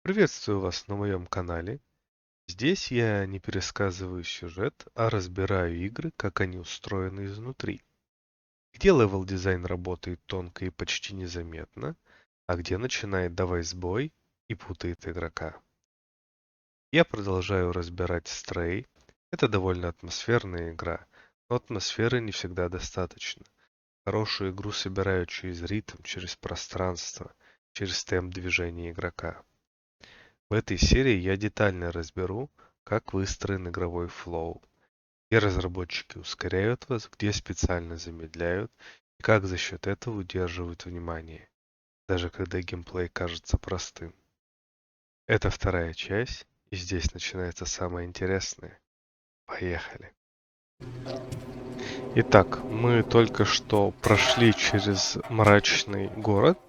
Приветствую вас на моем канале. Здесь я не пересказываю сюжет, а разбираю игры, как они устроены изнутри. Где левел дизайн работает тонко и почти незаметно, а где начинает давать сбой и путает игрока. Я продолжаю разбирать Stray. Это довольно атмосферная игра, но атмосферы не всегда достаточно. Хорошую игру собирают через ритм, через пространство, через темп движения игрока. В этой серии я детально разберу, как выстроен игровой флоу, где разработчики ускоряют вас, где специально замедляют и как за счет этого удерживают внимание, даже когда геймплей кажется простым. Это вторая часть, и здесь начинается самое интересное. Поехали! Итак, мы только что прошли через мрачный город,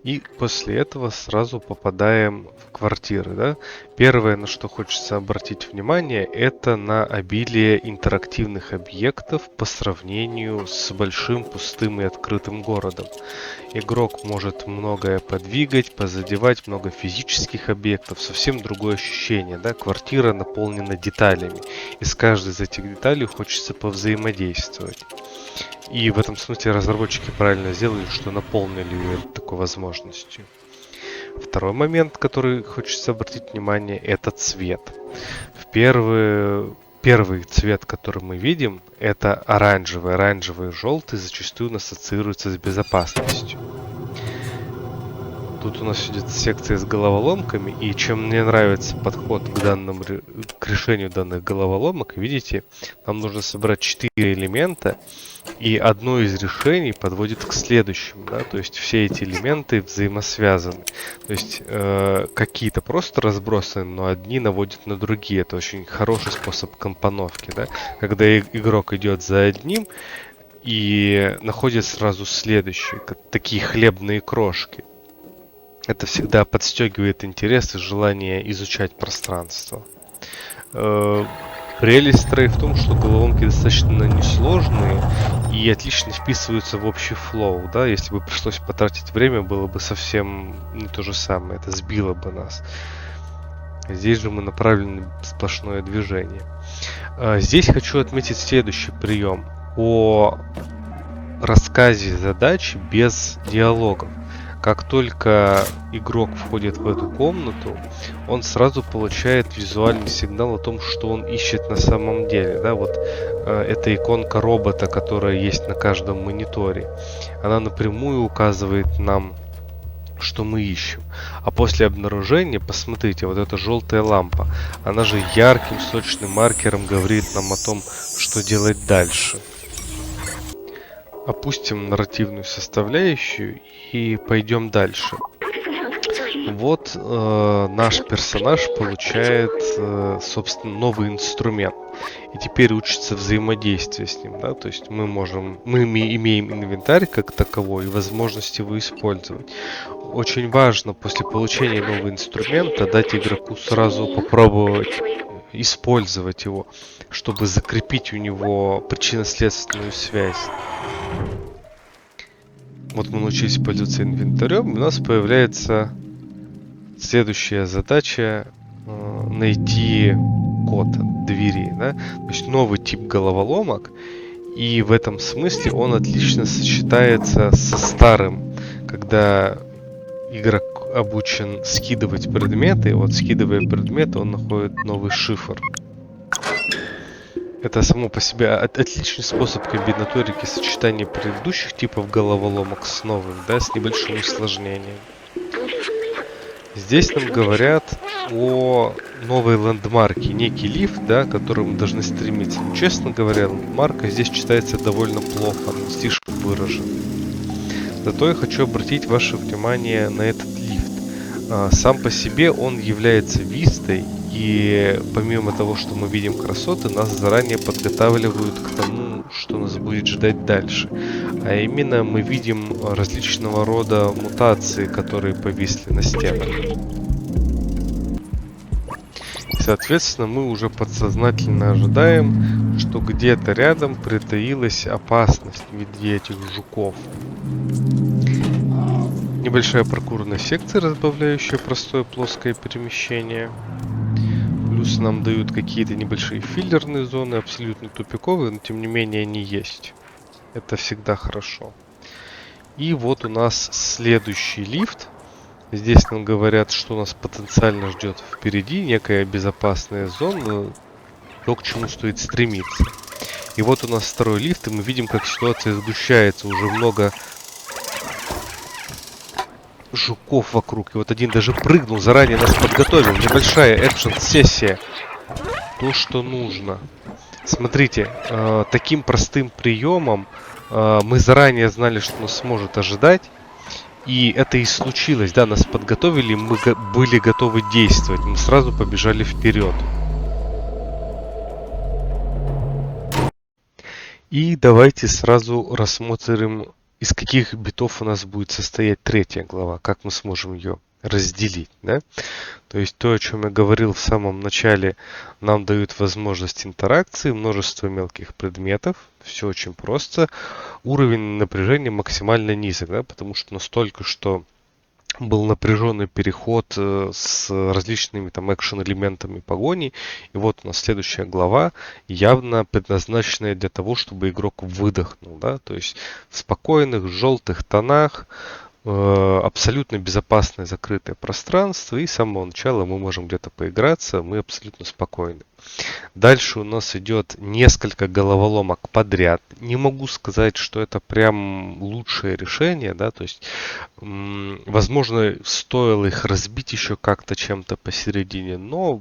и после этого сразу попадаем в квартиры, да? Первое, на что хочется обратить внимание, это на обилие интерактивных объектов по сравнению с большим пустым и открытым городом. Игрок может многое подвигать, позадевать, много физических объектов, совсем другое ощущение, да? Квартира наполнена деталями, и с каждой из этих деталей хочется повзаимодействовать. И в этом смысле разработчики правильно сделали, что наполнили ее такой возможностью. Второй момент, который хочется обратить внимание, это цвет. Первый цвет, который мы видим, это оранжевый. Оранжевый и желтый зачастую у нас ассоциируются с безопасностью. Тут у нас идет секция с головоломками, и чем мне нравится подход к решению данных головоломок, видите, нам нужно собрать 4 элемента, и одно из решений подводит к следующему, да, то есть все эти элементы взаимосвязаны. То есть какие-то просто разбросаны, но одни наводят на другие. Это очень хороший способ компоновки, да, когда игрок идет за одним и находит сразу следующий, как такие хлебные крошки. Это всегда подстегивает интерес и желание изучать пространство. Прелесть Stray в том, что головоломки достаточно несложные и отлично вписываются в общий флоу. Да? Если бы пришлось потратить время, было бы совсем не то же самое. Это сбило бы нас. Здесь же мы направлены в сплошное движение. Здесь хочу отметить следующий прием. О рассказе задач без диалогов. Как только игрок входит в эту комнату, он сразу получает визуальный сигнал о том, что он ищет на самом деле. Да, вот эта иконка робота, которая есть на каждом мониторе, она напрямую указывает нам, что мы ищем. А после обнаружения, посмотрите, вот эта желтая лампа, она же ярким сочным маркером говорит нам о том, что делать дальше. Опустим нарративную составляющую и пойдем дальше. Вот наш персонаж получает, собственно, новый инструмент. И теперь учится взаимодействие с ним, да, то есть мы имеем инвентарь как таковой и возможность его использовать. Очень важно после получения нового инструмента дать игроку сразу попробовать использовать его, чтобы закрепить у него причинно-следственную связь. Вот мы научились пользоваться инвентарем, и у нас появляется следующая задача найти код двери, да? То есть новый тип головоломок, и в этом смысле он отлично сочетается со старым, когда игрок обучен скидывать предметы, и вот скидывая предметы, он находит новый шифр. Это само по себе отличный способ комбинаторики сочетания предыдущих типов головоломок с новым, да, с небольшим усложнением. Здесь нам говорят о новой лендмарке, некий лифт, да, к которому мы должны стремиться. Но, честно говоря, лендмарка здесь читается довольно плохо, она слишком выражена. Зато я хочу обратить ваше внимание на этот лифт. Сам по себе он является вистой, и помимо того, что мы видим красоты, нас заранее подготавливают к тому, что нас будет ждать дальше. А именно мы видим различного рода мутации, которые повисли на стенах. И, соответственно, мы уже подсознательно ожидаем, что где-то рядом притаилась опасность в виде этих жуков. Небольшая паркурная секция, разбавляющая простое плоское перемещение. Плюс нам дают какие-то небольшие филлерные зоны, абсолютно тупиковые, но тем не менее они есть. Это всегда хорошо. И вот у нас следующий лифт. Здесь нам говорят, что нас потенциально ждет впереди, некая безопасная зона, то, к чему стоит стремиться. И вот у нас второй лифт, и мы видим, как ситуация сгущается. Уже много жуков вокруг. И вот один даже прыгнул, заранее нас подготовил. Небольшая экшн-сессия. То, что нужно. Смотрите, таким простым приемом мы заранее знали, что нас сможет ожидать. И это и случилось, да, нас подготовили, мы были готовы действовать, мы сразу побежали вперед. И давайте сразу рассмотрим, из каких битов у нас будет состоять третья глава, как мы сможем ее разделить, да? То есть то, о чем я говорил в самом начале, нам дают возможность интеракции, множество мелких предметов, все очень просто. Уровень напряжения максимально низок, да, потому что настолько, что был напряженный переход с различными там экшен-элементами погони. И вот у нас следующая глава, явно предназначенная для того, чтобы игрок выдохнул, да, то есть в спокойных желтых тонах, абсолютно безопасное закрытое пространство, и с самого начала мы можем где-то поиграться, мы абсолютно спокойны. Дальше у нас идет несколько головоломок подряд. Не могу сказать, что это прям лучшее решение, да, то есть, возможно, стоило их разбить еще как-то чем-то посередине, но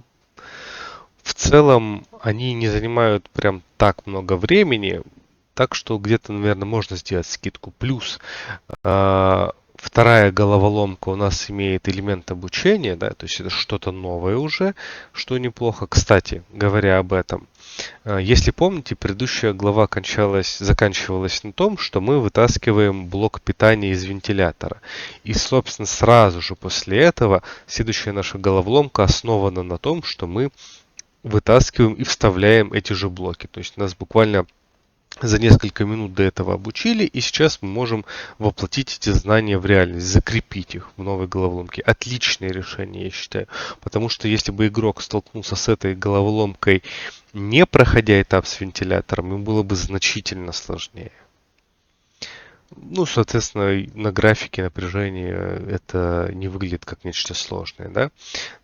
в целом они не занимают прям так много времени, так что где-то, наверное, можно сделать скидку. Плюс вторая головоломка у нас имеет элемент обучения, да, то есть это что-то новое уже, что неплохо. Кстати, говоря об этом, если помните, предыдущая глава заканчивалась на том, что мы вытаскиваем блок питания из вентилятора. И, собственно, сразу же после этого следующая наша головоломка основана на том, что мы вытаскиваем и вставляем эти же блоки. То есть нас буквально за несколько минут до этого обучили, и сейчас мы можем воплотить эти знания в реальность, закрепить их в новой головоломке. Отличное решение, я считаю. Потому что если бы игрок столкнулся с этой головоломкой, не проходя этап с вентилятором, ему было бы значительно сложнее. Ну, соответственно, на графике напряжения это не выглядит как нечто сложное, да.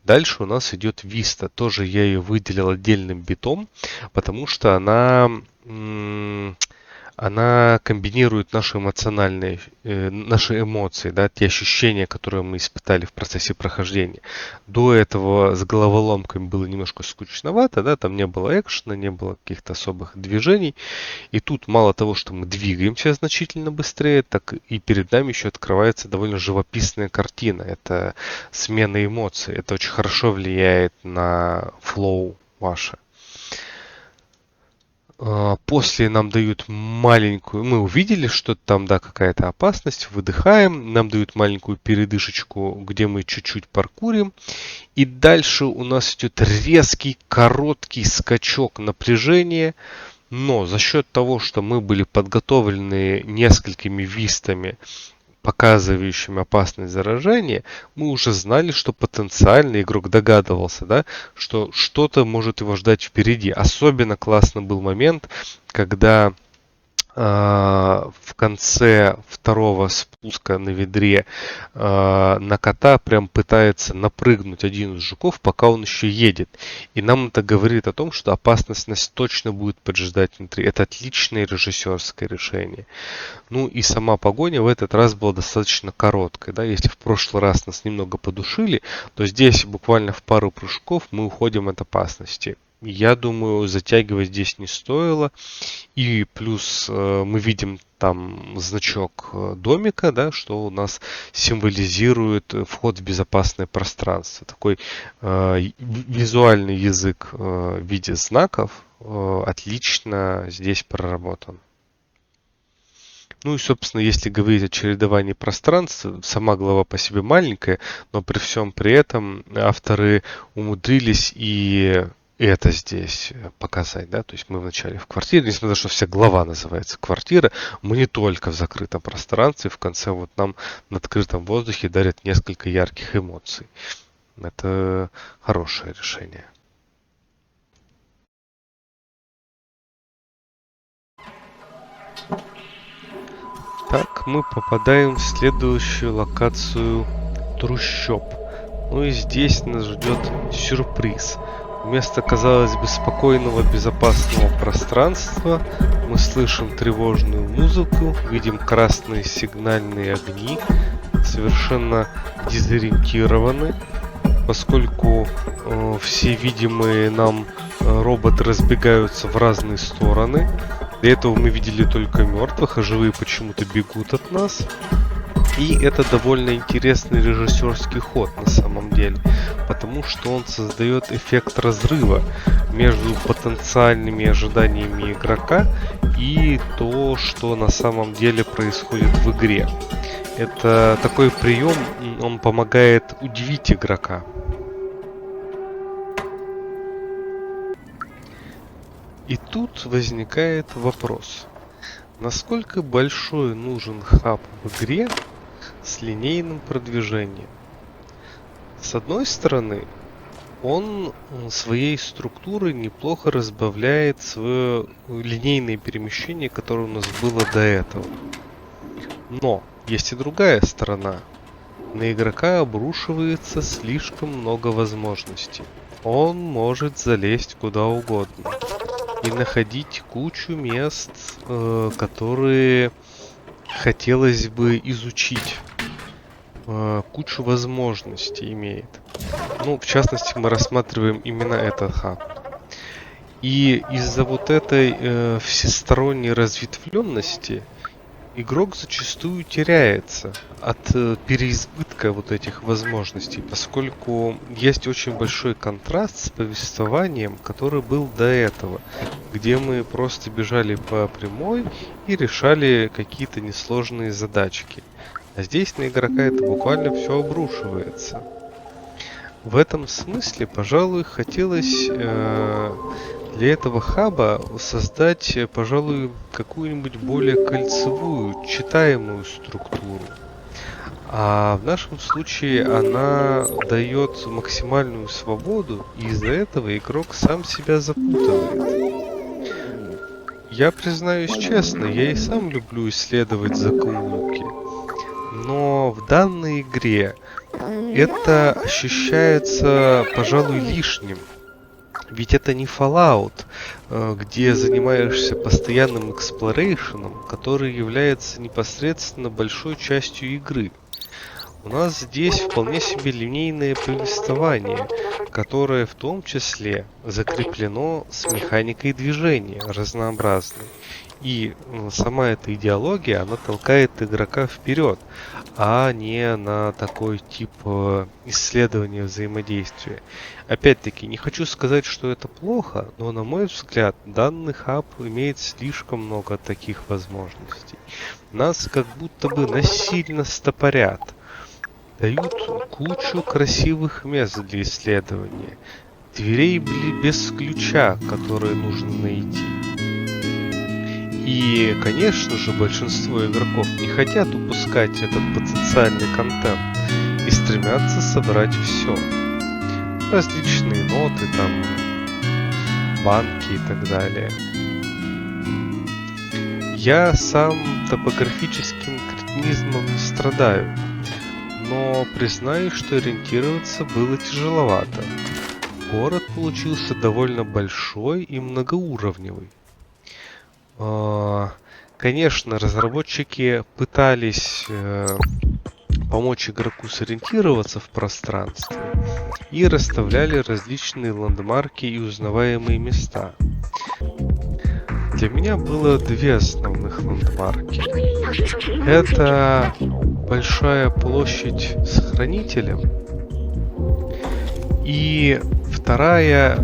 Дальше у нас идет Vista. Тоже я ее выделил отдельным битом, потому что она комбинирует наши эмоциональные, наши эмоции, да, те ощущения, которые мы испытали в процессе прохождения. До этого с головоломками было немножко скучновато, да, там не было экшена, не было каких-то особых движений. И тут мало того, что мы двигаемся значительно быстрее, так и перед нами еще открывается довольно живописная картина. Это смена эмоций. Это очень хорошо влияет на флоу ваше. После нам дают маленькую, мы увидели, что там, да, какая-то опасность, выдыхаем, нам дают маленькую передышечку, где мы чуть-чуть паркурим, и дальше у нас идет резкий, короткий скачок напряжения, но за счет того, что мы были подготовлены несколькими вистами, показывающими опасность заражения, мы уже знали, что потенциально игрок догадывался, да, что что-то может его ждать впереди. Особенно классно был момент, когда в конце второго спуска на ведре на кота прям пытается напрыгнуть один из жуков, пока он еще едет. И нам это говорит о том, что опасность нас точно будет поджидать внутри. Это отличное режиссерское решение. Ну и сама погоня в этот раз была достаточно короткой. Да? Если в прошлый раз нас немного подушили, то здесь буквально в пару прыжков мы уходим от опасности. Я думаю, затягивать здесь не стоило. И плюс мы видим там значок домика, да, что у нас символизирует вход в безопасное пространство. Такой визуальный язык в виде знаков отлично здесь проработан. Ну и, собственно, если говорить о чередовании пространств, сама глава по себе маленькая, но при всем при этом авторы умудрились и это здесь показать, да, то есть мы вначале в квартире, несмотря на то, что вся глава называется квартира, мы не только в закрытом пространстве, в конце вот нам на открытом воздухе дарят несколько ярких эмоций. Это хорошее решение. Так, мы попадаем в следующую локацию трущоб. Ну и здесь нас ждет сюрприз. Вместо, казалось бы, спокойного, безопасного пространства мы слышим тревожную музыку, видим красные сигнальные огни, совершенно дезориентированы, поскольку все видимые нам роботы разбегаются в разные стороны. Для этого мы видели только мертвых, а живые почему-то бегут от нас. И это довольно интересный режиссерский ход на самом деле, потому что он создает эффект разрыва между потенциальными ожиданиями игрока и то, что на самом деле происходит в игре. Это такой прием, он помогает удивить игрока. И тут возникает вопрос, насколько большой нужен хаб в игре с линейным продвижением? С одной стороны, он своей структурой неплохо разбавляет свое линейное перемещение, которое у нас было до этого. Но есть и другая сторона. На игрока обрушивается слишком много возможностей. Он может залезть куда угодно и находить кучу мест, которые хотелось бы изучить. Кучу возможностей имеет. Ну, в частности, мы рассматриваем именно этот хаб. И из-за вот этой всесторонней разветвленности игрок зачастую теряется от переизбытка вот этих возможностей, поскольку есть очень большой контраст с повествованием, который был до этого, где мы просто бежали по прямой и решали какие-то несложные задачки. А здесь на игрока это буквально все обрушивается. В этом смысле, пожалуй, хотелось для этого хаба создать, пожалуй, какую-нибудь более кольцевую, читаемую структуру. А в нашем случае она дает максимальную свободу, и из-за этого игрок сам себя запутывает. Я признаюсь честно, я и сам люблю исследовать закоулки. Но в данной игре это ощущается, пожалуй, лишним. Ведь это не Fallout, где занимаешься постоянным эксплорейшеном, который является непосредственно большой частью игры. У нас здесь вполне себе линейное повествование, которое в том числе закреплено с механикой движения разнообразной. И сама эта идеология, она толкает игрока вперед, а не на такой тип исследования взаимодействия. Опять-таки, не хочу сказать, что это плохо, но на мой взгляд, данный хаб имеет слишком много таких возможностей. Нас как будто бы насильно стопорят, дают кучу красивых мест для исследования, дверей без ключа, которые нужно найти. И, конечно же, большинство игроков не хотят упускать этот потенциальный контент и стремятся собрать все. Различные ноты, там, банки и так далее. Я сам топографическим кретинизмом не страдаю, но признаюсь, что ориентироваться было тяжеловато. Город получился довольно большой и многоуровневый. Конечно, разработчики пытались помочь игроку сориентироваться в пространстве и расставляли различные ландмарки и узнаваемые места. Для меня было две основных ландмарки. Это большая площадь с хранителем, и вторая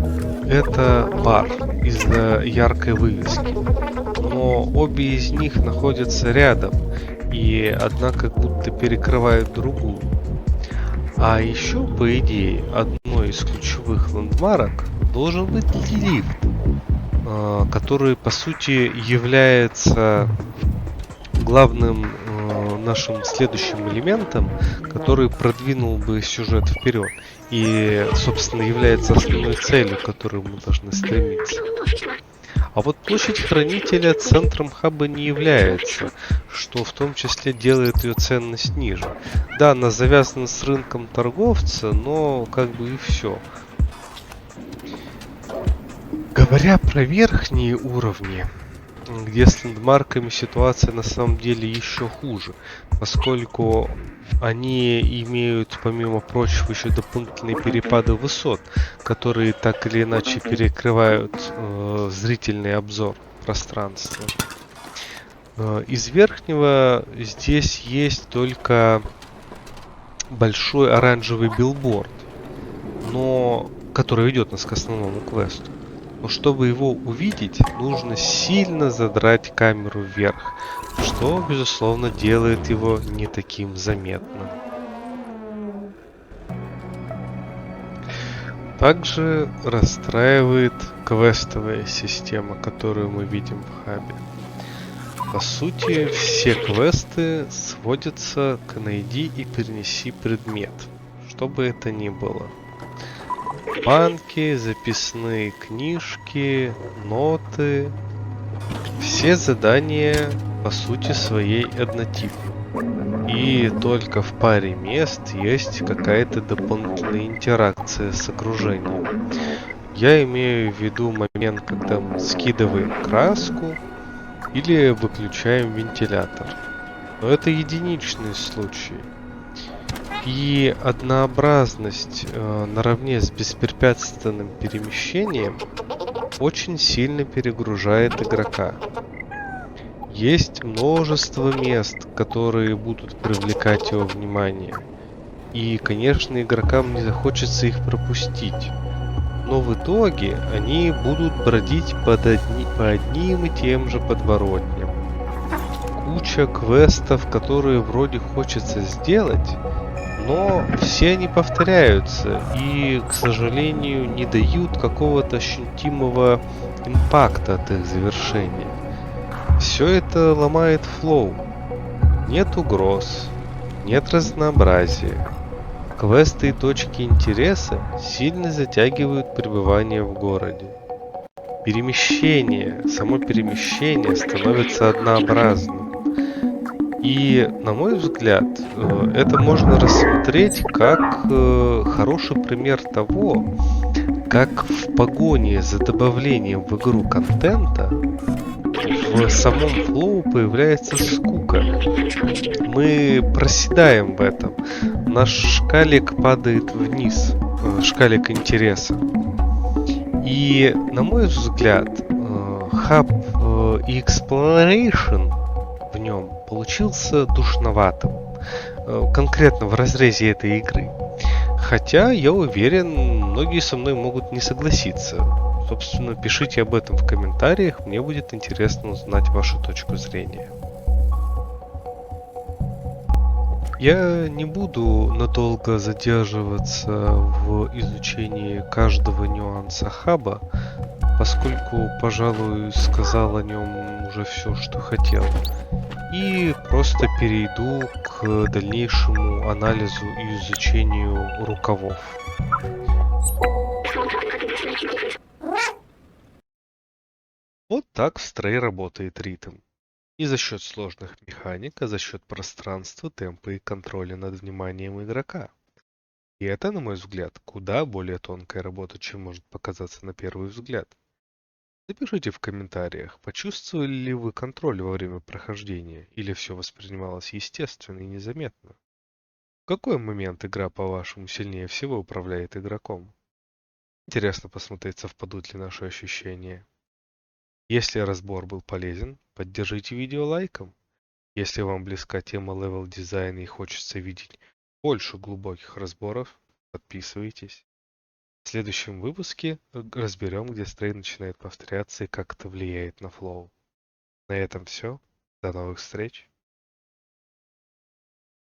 это бар из-за яркой вывески. Но обе из них находятся рядом, и одна как будто перекрывает другую. А еще, по идее, одной одной из ключевых лендмарок должен быть лифт, который по сути является главным нашим следующим элементом, который продвинул бы сюжет вперед и, собственно, является основной целью, к которой мы должны стремиться. А вот площадь хранителя центром хаба не является, что в том числе делает ее ценность ниже. Да, она завязана с рынком торговца, но как бы и все. Говоря про верхние уровни, где с лендмарками ситуация на самом деле еще хуже, поскольку они имеют, помимо прочего, еще дополнительные перепады высот, которые так или иначе перекрывают зрительный обзор пространства. Из верхнего здесь есть только большой оранжевый билборд, но который ведет нас к основному квесту. Но чтобы его увидеть, нужно сильно задрать камеру вверх, что, безусловно, делает его не таким заметным. Также расстраивает квестовая система, которую мы видим в хабе. По сути, все квесты сводятся к найди и перенеси предмет, что бы это ни было. Банки, записные книжки, ноты. Все задания по сути своей однотипны. И только в паре мест есть какая-то дополнительная интеракция с окружением. Я имею в виду момент, когда мы скидываем краску или выключаем вентилятор. Но это единичный случай. И однообразность наравне с беспрепятственным перемещением очень сильно перегружает игрока. Есть множество мест, которые будут привлекать его внимание. И, конечно, игрокам не захочется их пропустить. Но в итоге они будут бродить по одним и тем же подворотням. Куча квестов, которые вроде хочется сделать, но все они повторяются и, к сожалению, не дают какого-то ощутимого импакта от их завершения. Все это ломает флоу. Нет угроз, нет разнообразия. Квесты и точки интереса сильно затягивают пребывание в городе. Само перемещение становится однообразным. И, на мой взгляд, это можно рассмотреть как хороший пример того, как в погоне за добавлением в игру контента в самом флоу появляется скука. Мы проседаем в этом. Наш шкалик падает вниз, шкалик интереса. И, на мой взгляд, хаб и exploration в нем получился душноватым. Конкретно в разрезе этой игры. Хотя, я уверен, многие со мной могут не согласиться. Собственно, пишите об этом в комментариях, мне будет интересно узнать вашу точку зрения. Я не буду надолго задерживаться в изучении каждого нюанса хаба, поскольку, пожалуй, сказал о нем уже все, что хотел. И просто перейду к дальнейшему анализу и изучению рукавов. Вот так в Stray работает ритм. Не за счет сложных механик, а за счет пространства, темпа и контроля над вниманием игрока. И это, на мой взгляд, куда более тонкая работа, чем может показаться на первый взгляд. Напишите в комментариях, почувствовали ли вы контроль во время прохождения, или все воспринималось естественно и незаметно. В какой момент игра, по-вашему, сильнее всего управляет игроком? Интересно посмотреть, совпадут ли наши ощущения. Если разбор был полезен, поддержите видео лайком. Если вам близка тема левел дизайна и хочется видеть больше глубоких разборов, подписывайтесь. В следующем выпуске разберем, где Stray начинает повторяться и как это влияет на флоу. На этом все. До новых встреч.